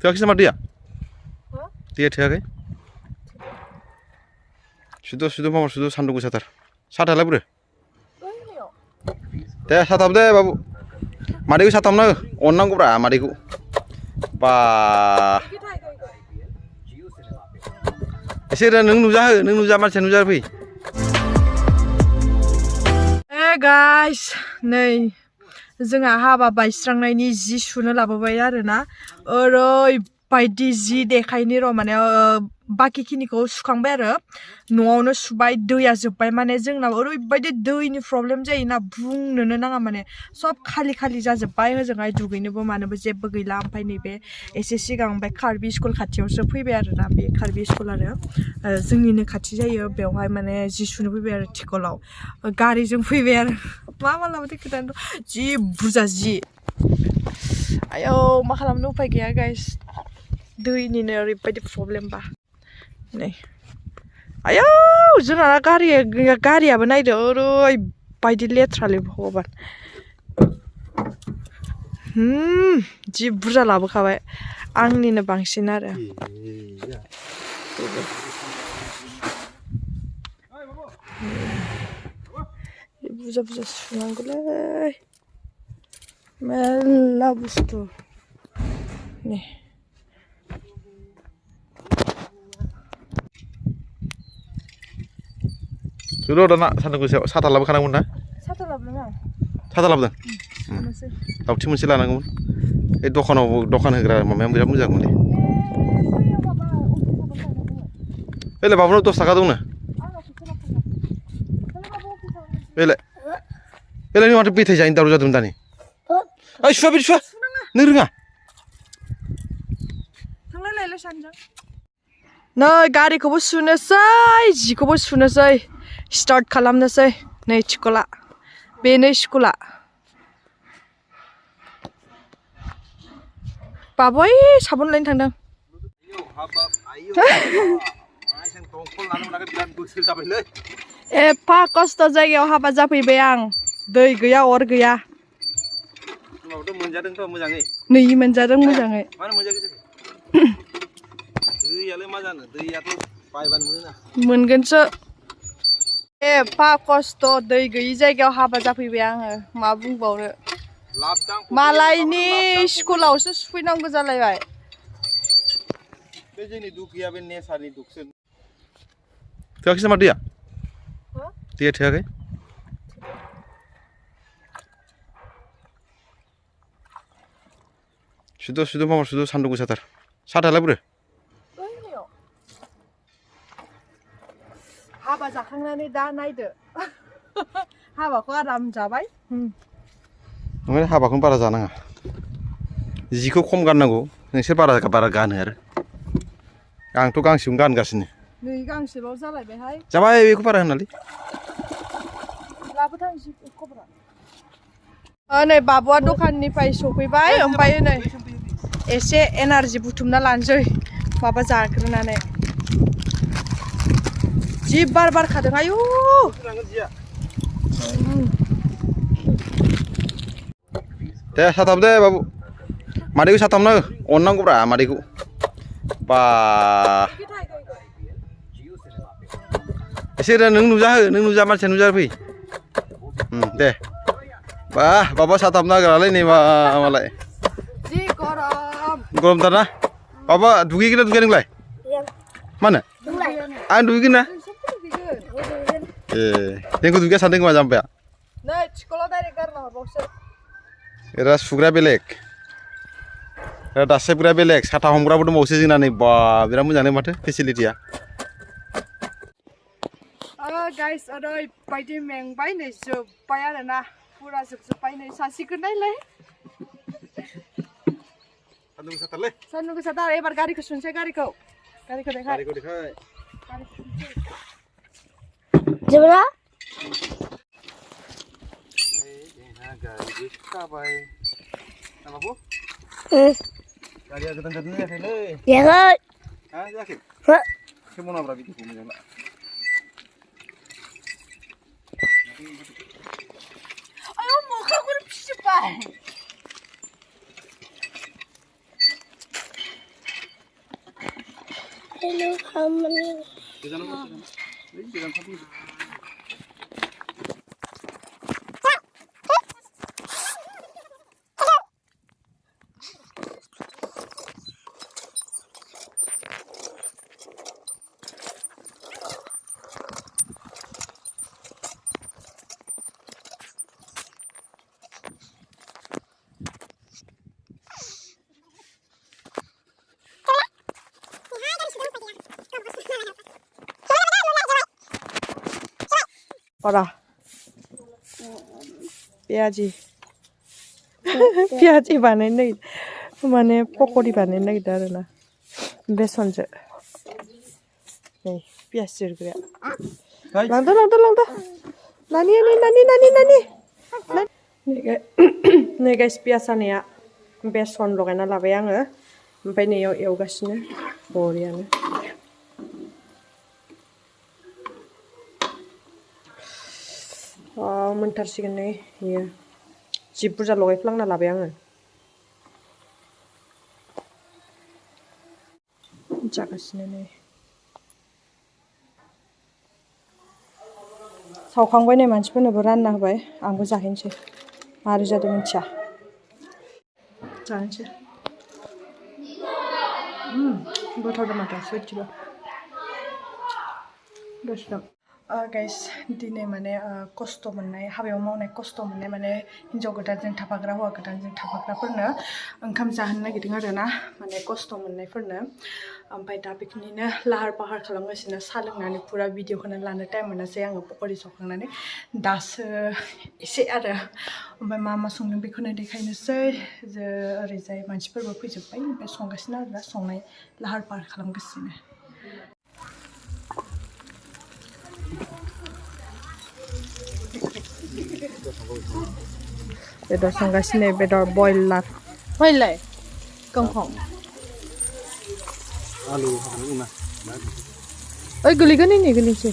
थोआखैसै नामा दैया? दैया थोआखै? सुद मामा सुद सान्दुं गोसाथार साथायालाय बोरो? दे साथाम दे बाबु मादैखौ साथामनो अननांगौब्रा मादैखौ बा एसे नों नुजा हो नों नुजा मानसिया नुजा फै गाइस नै जोंहा हाबा बायस्रांनायनि जि सुनो लाबोबाय आरोना ओरैबायदि जि देखायनि र' माने बाखि खिनिखौ सुखांबाय आरो न'आवनो सुबाय दैया जोब्बाय माने जोंनाव ओरैबायदि दैनि प्रब्लेम जायोना बुंनोनो नाङा माने सब खालि खालि जाजोब्बाय होजोंहाय दुगैनोबो मानोबो जेबो गैला ओमफ्राय नैबे एसे सिगां ओमफ्राय कार्बि स्कुल खाथियावसो फैबाय आरोना बे कार्बि स्कुल आरो जोंनिनो खाथि जायो बेवहाय माने जि सुनो फैबाय आरो थिकलाव गारिजों फैबाय आरो मा लाबोदो खोथानो जि बुरजा जि आयौ मा खालामनो उपाय गैया गाइस दैनिनो ओरैबायदि प्रब्लेम बा नै आयौ जोंना गारियाबो नायदो ओरैबायदि लेथ्रालै भगबान जि बुरजा लाबोखाबाय आंनिनो बांसिन आरो बुरजा सुनांगौलै मेल्ला बुस्थु नै सुद दाना सान्दुं गोसायाव साथा लाबोखानांगौमोन ना साथा लाबोदों आं साथा लाबोदों दावथि मोनसे लानांगौमोन बे दखान होग्रा माबाया बिराद मोजांमोन बेलाय बाबुनाव 10 थाखा दंनो बेलाय माथो बेथाय जायैनि दावराव जादोंमोन दानि ओइ सुवा बिदि सुवा नों रोङा नै गारिखौबो सुनोसै जिखौबो सुनोसै स्टार्ट खालामनोसै नै स्कुला बेनो स्कुला बाबु साबुन लायनो थांदों एफा खस्थ' जायगायाव हाबा जाफैबाय आं दै गैया अर गैया मोनजादोंथ' मोजाङै नै मोनजादों मोजाङै मानो मोनजाखै दैयालाय मा जानो दैयाथ' बायबानो मोनोना मोनगोनसो एफा खस्थ' दै गैयि जायगायाव हाबा जाफैबाय आङो मा बुंबावनो मालायनि स्कुलावसो सुफैनांगौ जालायबाय बे जोंनि दुख गैया बे नेचारनि दुखसो थोआखैसै नामा दैया? दैया थोआखै? सुद मामा सुद सान्दुं गोसाथार साथायालाय बोरो? हाबा जाखांनानै दा नायदो हाबाखौ आराम जाबाय ओमफ्राय हाबाखौनो बारा जानाङा जिखौ खम गाननांगौ नोंसोर बारा गानो आरो आंथ' गांसेखौनो गानगासिनो नै गांसेल' जालायबायहाय जाबाय बेखौ बारा होनालै लाबोथां जि खबरा नै बाबुआ दखाननिफ्राय सफैबाय ओमफ्राय नै एसे एनार्जि बुथुमना लानोसै माबा जाग्रोनानै जि बार खादों आयु दे साथाम दे बाबु मादैखौ साथामनो अननांगौब्रा मादैखौ बा एसे नों नुजा हो नों नुजा मानसिया नुजा फै दे बा बाबा साथाम नागिरालै नै मालाय जि गरमथार ना बाबा दुगैगोन ना दुगैया नोंलाय मानो आं दुगैगोन ना जोंखौ दुगैया सानदों खोमा जाम्बाया नै स्कुलाव डाइरेक्ट गारना हरबावसो एरा सुग्रा बेलेग एरा दासेबग्रा बेलेग साथा हमग्राबो दंबावोसो जोंना नै बा बिराद मोजाङानो माथो फेसिलिटिया गाइस ओरैबायदि मेंबाय नै जोब्बाय आरोना फुरा जोबजोब्बाय नै सासेखौ नायलाय सान्दुं गोसाथार एबार गारिखौ सुनसै गारिखौ देखाय जोबला गारिबो खाबाय ना बाबु गारिया गोदान जायाखैलै जायाखै खेमनाब्रा बिदिखौ मोजां ला आयौ मोखांखौनो फिजोब्बाय Hello, how many? Ora. Piaji. Piaji बानायनो नागिरदों माने पक'रि बानायनो नागिरदों आरोना बेसनजों नै पियास जिरग्राया लांदो नानि नै गाइस पियास हानाया बेसन लगायना लाबाय आङो ओमफ्राय नैयाव एवगासिनो बरियानो मोनथारसिगोन नै बेयो जि बुरजा लगायफ्लांना लाबाय आङो जागासिनो नै सावखांबाय नै मानसिफोरनोबो रानना होबाय आंबो जाहैनोसै मारै जादों मिथिया जानोसै गोथाव माथो सयथिबो दसेदम गाइस दिनै माने खस्थ' मोननाय हाबायाव मावनाय खस्थ' मोननाय माने हिन्जाव गोदानजों थाफाग्रा हौवा गोदानजों थाफाग्राफोरनो ओंखाम जाहोनो नागिरदों आरोना माने खस्थ' मोननायफोरनो ओमफ्राय दा बेखिनिनो लाहार फाहार खालामगासिनो साहा लोंनानै फुरा भिडिअखौनो लानो टाइम मोनासै आङो पक'रि सावखांनानै दासो एसे आरो ओमफ्राय मा संदों बेखौनो देखायनोसै जे ओरैजाय मानसिफोरबो फैजोब्बाय ओमफ्राय संगासिनो आरोना संनाय लाहार फाहार खालामगासिनो बेदर संगासिनो बेदर बयलार फैलाय गंखं आलु ओइ गोलैगोन नै गोलैसै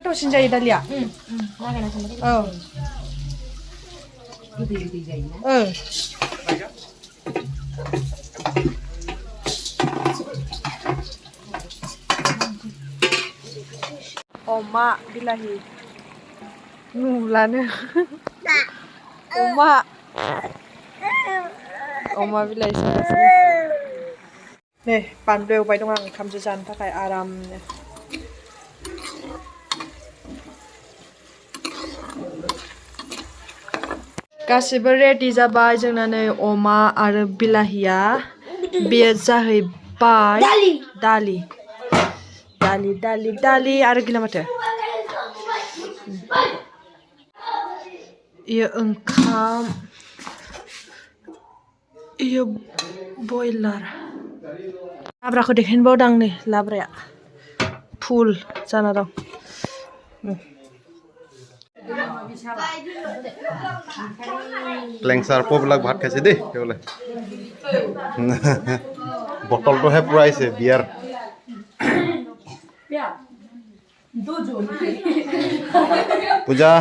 गोथावसिन जायो दालिया औ अमा बिलाहि नुलानो अमा बिलाइ संगासिनो नै बानलु एवबाय दं आं ओंखामजों जानो थाखाय आरामनो गासिबो रेडि जाबाय जोंना नै अमा आरो बिलाहिया बेयो जाहैबाय दालि आरो गैला माथो इयो ओंखाम इयो बयलार लाब्राखौ देखायनो बावदां नै लाब्राया फुल जाना दं লেংচাৰ পবিলাক ভাত খাইছে দেই সেইবোলে বটলটোহে পুৰাইছে বিয়াৰ পূজা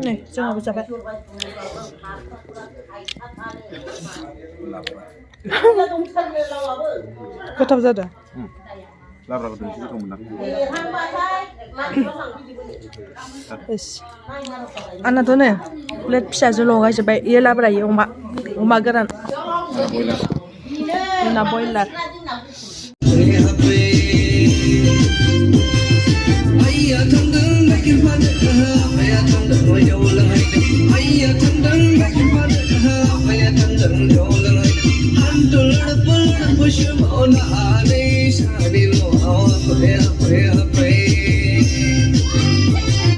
नै जोंहाबो जाबाय गोथाव जादों लाब्राखौ दोनसै गोथाव मोनदां आंनाथ' नै प्लेट फिसाजों लगायजोब्बाय इयो लाब्रा इयो अमा गोरान जोंना बयलार